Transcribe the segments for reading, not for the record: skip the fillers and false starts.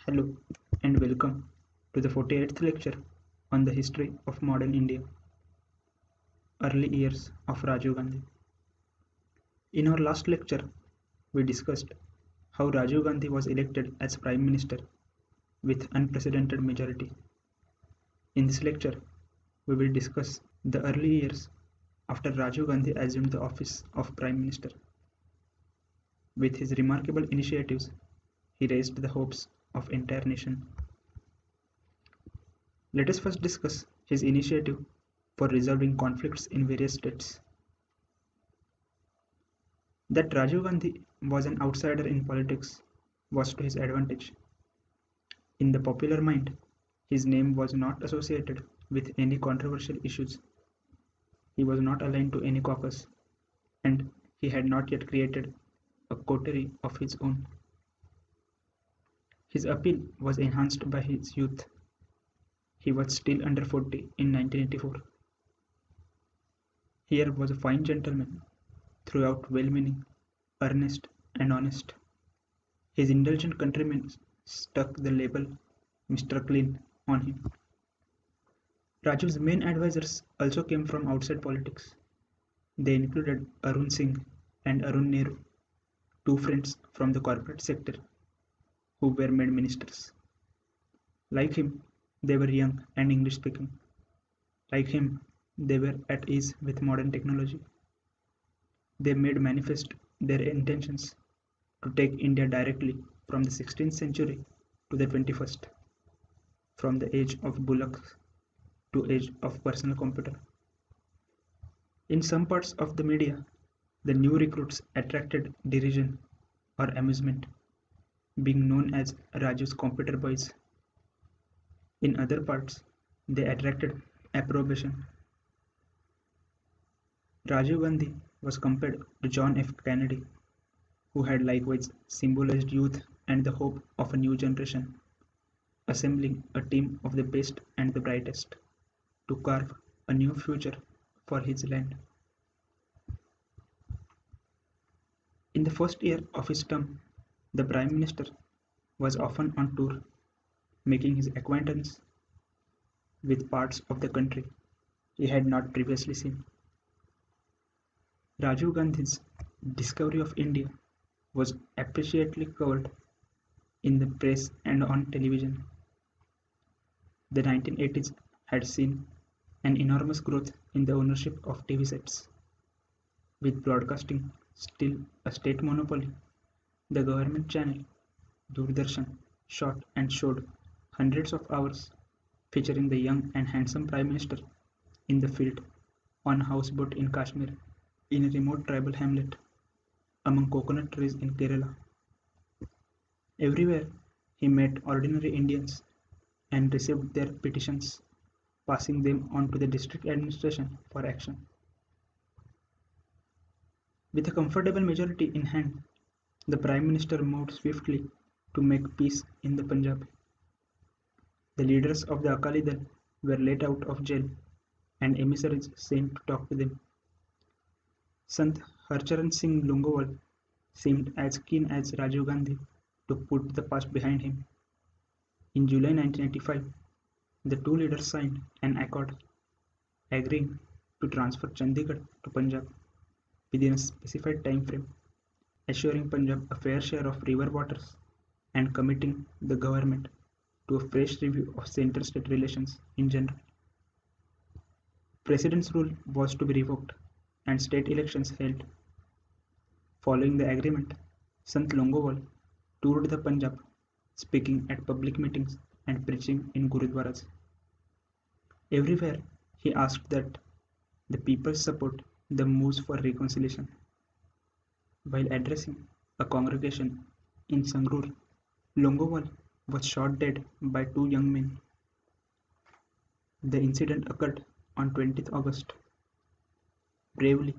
Hello and welcome to the 48th lecture on the history of modern India, early years of Rajiv Gandhi. In our last lecture, we discussed how Rajiv Gandhi was elected as Prime Minister with unprecedented majority. In this lecture, we will discuss the early years after Rajiv Gandhi assumed the office of Prime Minister. With his remarkable initiatives, he raised the hopes of entire nation. Let us first discuss his initiative for resolving conflicts in various states. That Rajiv Gandhi was an outsider in politics was to his advantage. In the popular mind, his name was not associated with any controversial issues. He was not aligned to any caucus, and he had not yet created a coterie of his own. His appeal was enhanced by his youth. He was still under 40 in 1984. Here was a fine gentleman, throughout well-meaning, earnest, and honest. His indulgent countrymen stuck the label Mr. Clean on him. Rajiv's main advisors also came from outside politics. They included Arun Singh and Arun Nehru, two friends from the corporate sector who were made ministers. Like him, they were young and English speaking. Like him, they were at ease with modern technology. They made manifest their intentions to take India directly from the 16th century to the 21st, from the age of bullocks to age of personal computer. In some parts of the media, the new recruits attracted derision or amusement, being known as Raju's computer boys. In other parts, they attracted approbation. Rajiv Gandhi was compared to John F. Kennedy, who had likewise symbolized youth and the hope of a new generation, assembling a team of the best and the brightest to carve a new future for his land. In the first year of his term, the Prime Minister was often on tour, making his acquaintance with parts of the country he had not previously seen. Rajiv Gandhi's discovery of India was appreciately covered in the press and on television. The 1980s had seen an enormous growth in the ownership of TV sets. With broadcasting still a state monopoly, the government channel Doordarshan shot and showed hundreds of hours featuring the young and handsome Prime Minister in the field, on a houseboat in Kashmir, in a remote tribal hamlet, among coconut trees in Kerala. Everywhere he met ordinary Indians and received their petitions, passing them on to the district administration for action. With a comfortable majority in hand, the Prime Minister moved swiftly to make peace in the Punjab. The leaders of the Akali Dal were let out of jail and emissaries sent to talk to them. Sant Harcharan Singh Longowal seemed as keen as Rajiv Gandhi to put the past behind him. In July 1985, the two leaders signed an accord agreeing to transfer Chandigarh to Punjab within a specified time frame, assuring Punjab a fair share of river waters and committing the government to a fresh review of center-state relations in general. President's rule was to be revoked and state elections held. Following the agreement, Sant Longowal toured the Punjab, speaking at public meetings and preaching in gurudwaras. Everywhere he asked that the people support the moves for reconciliation. While addressing a congregation in Sangrur, Longowal was shot dead by two young men. The incident occurred on 20th August. Bravely,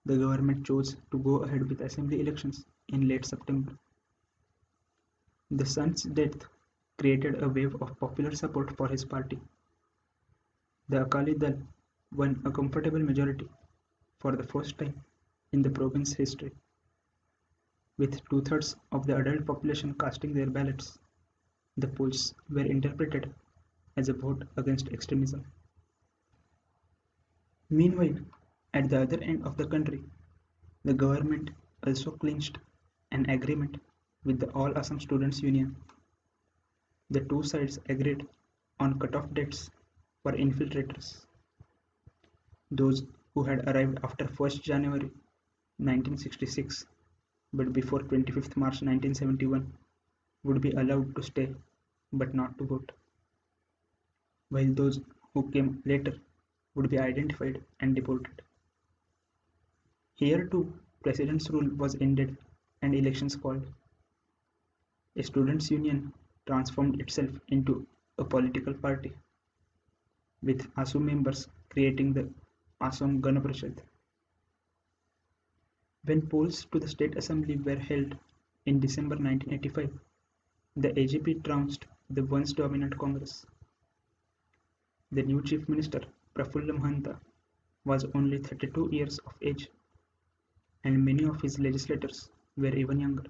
the government chose to go ahead with assembly elections in late September. The son's death created a wave of popular support for his party. The Akali Dal won a comfortable majority for the first time in the province's history, with two-thirds of the adult population casting their ballots. The polls were interpreted as a vote against extremism. Meanwhile, at the other end of the country, the government also clinched an agreement with the All Assam Students Union. The two sides agreed on cut-off dates for infiltrators. Those who had arrived after 1st January 1966 but before 25th March 1971 would be allowed to stay but not to vote, while those who came later would be identified and deported. Here too, President's rule was ended and elections called. A students' union transformed itself into a political party, with ASU members creating the Assam Gana Parishad. When polls to the State Assembly were held in December 1985, the AGP trounced the once dominant Congress. The new Chief Minister, Prafulla Mahanta, was only 32 years of age, and many of his legislators were even younger.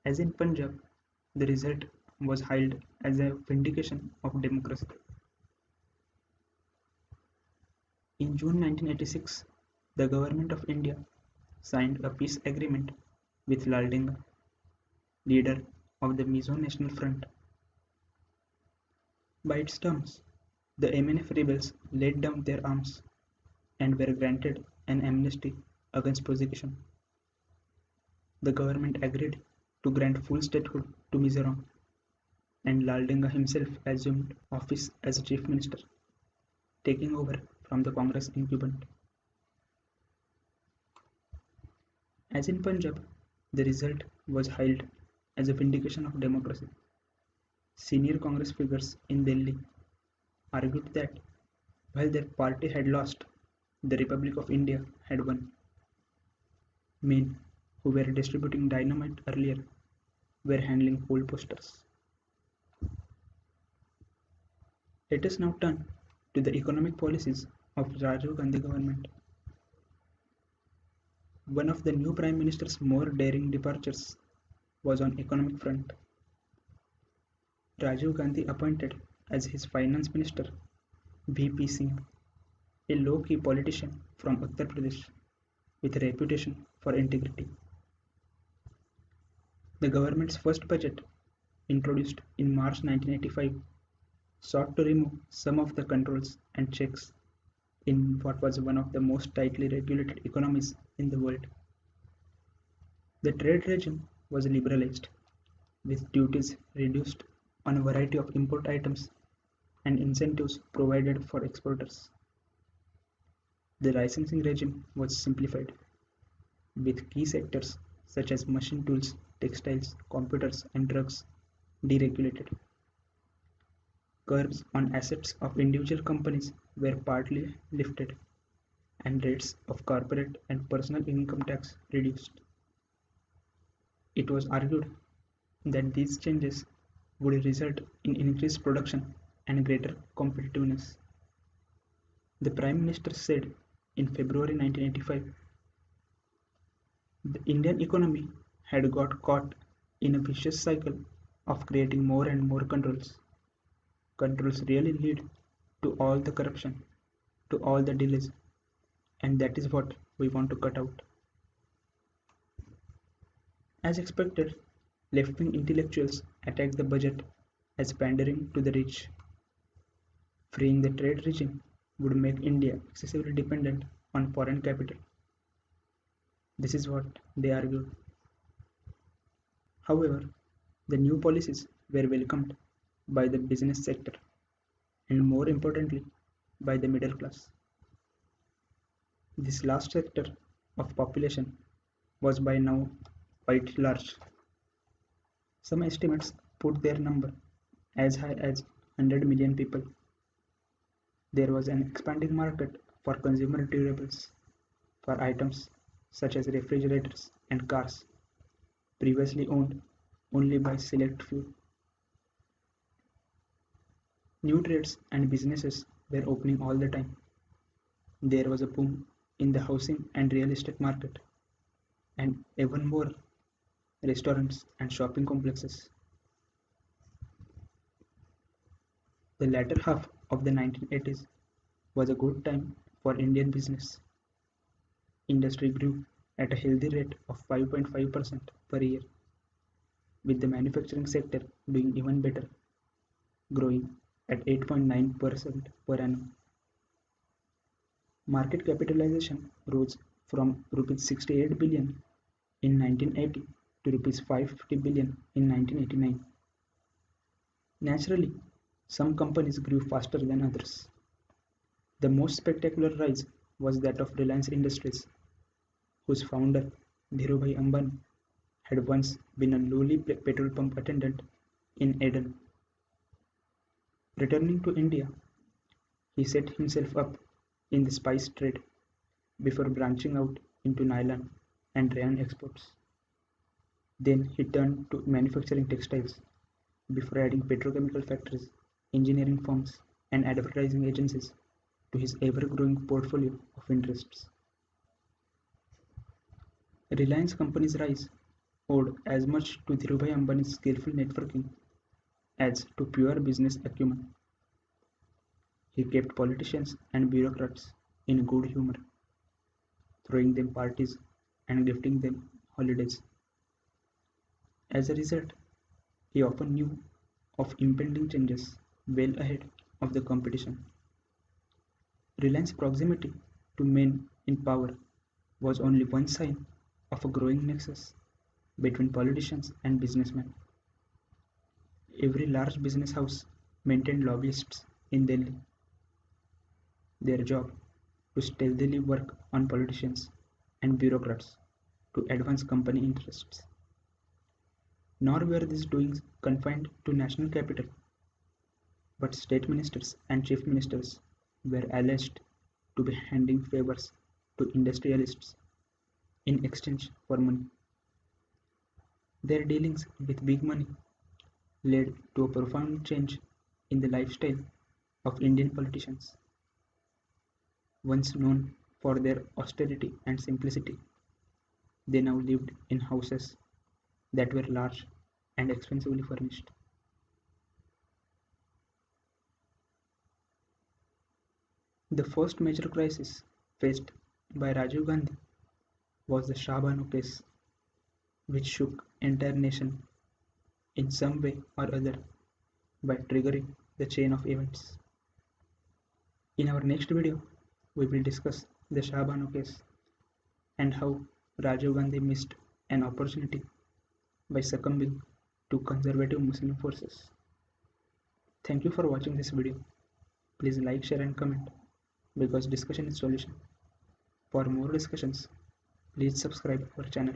As in Punjab, the result was hailed as a vindication of democracy. In June 1986, the Government of India signed a peace agreement with Lal Denga, leader of the Mizo National Front. By its terms, the MNF rebels laid down their arms and were granted an amnesty against prosecution. The government agreed to grant full statehood to Mizoram, and Lal Denga himself assumed office as Chief Minister, taking over from the Congress incumbent. As in Punjab, the result was hailed as a vindication of democracy. Senior Congress figures in Delhi argued that while their party had lost, the Republic of India had won. Men who were distributing dynamite earlier were handling poll posters. Let us now turn to the economic policies of Rajiv Gandhi government. One of the new Prime Minister's more daring departures was on economic front. Rajiv Gandhi appointed as his finance minister VP Singh, a low-key politician from Uttar Pradesh with a reputation for integrity. The government's first budget, introduced in March 1985, sought to remove some of the controls and checks in what was one of the most tightly regulated economies in the world. The trade regime was liberalized, with duties reduced on a variety of import items and incentives provided for exporters. The licensing regime was simplified, with key sectors such as machine tools, textiles, computers, and drugs deregulated. Curbs on assets of individual companies were partly lifted, and rates of corporate and personal income tax reduced. It was argued that these changes would result in increased production and greater competitiveness. The Prime Minister said in February 1985, the Indian economy had got caught in a vicious cycle of creating more and more controls. Controls really lead to all the corruption, to all the delays, and that is what we want to cut out. As expected, left-wing intellectuals attacked the budget as pandering to the rich. Freeing the trade regime would make India excessively dependent on foreign capital. This is what they argued. However, the new policies were welcomed by the business sector and, more importantly, by the middle class. This last sector of population was by now quite large. Some estimates put their number as high as 100 million people. There was an expanding market for consumer durables, for items such as refrigerators and cars, previously owned only by select few. New trades and businesses were opening all the time. There was a boom in the housing and real estate market, and even more restaurants and shopping complexes. The latter half of the 1980s was a good time for Indian business. Industry grew at a healthy rate of 5.5% per year, with the manufacturing sector doing even better, growing at 8.9% per annum. Market capitalization rose from Rs 68 billion in 1980 to Rs 550 billion in 1989. Naturally, some companies grew faster than others. The most spectacular rise was that of Reliance Industries, whose founder, Dhirubhai Ambani, had once been a lowly petrol pump attendant in Aden. Returning to India, he set himself up in the spice trade before branching out into nylon and rayon exports. Then he turned to manufacturing textiles before adding petrochemical factories, engineering firms, and advertising agencies to his ever-growing portfolio of interests. Reliance Company's rise owed as much to Dhirubhai Ambani's skillful networking as to pure business acumen. He kept politicians and bureaucrats in good humor, throwing them parties and gifting them holidays. As a result, he often knew of impending changes well ahead of the competition. Reliance's proximity to men in power was only one sign of a growing nexus between politicians and businessmen. Every large business house maintained lobbyists in Delhi, their job to stealthily work on politicians and bureaucrats to advance company interests. Nor were these doings confined to national capital, but state ministers and chief ministers were alleged to be handing favors to industrialists in exchange for money. Their dealings with big money led to a profound change in the lifestyle of Indian politicians. Once known for their austerity and simplicity, they now lived in houses that were large and expensively furnished. The first major crisis faced by Rajiv Gandhi was the Shah Banu case, which shook entire nation in some way or other by triggering the chain of events. In our next video, we will discuss the Shah Banu case and how Rajiv Gandhi missed an opportunity by succumbing to conservative Muslim forces. Thank you for watching this video. Please like, share and comment because discussion is solution. For more discussions, please subscribe our channel.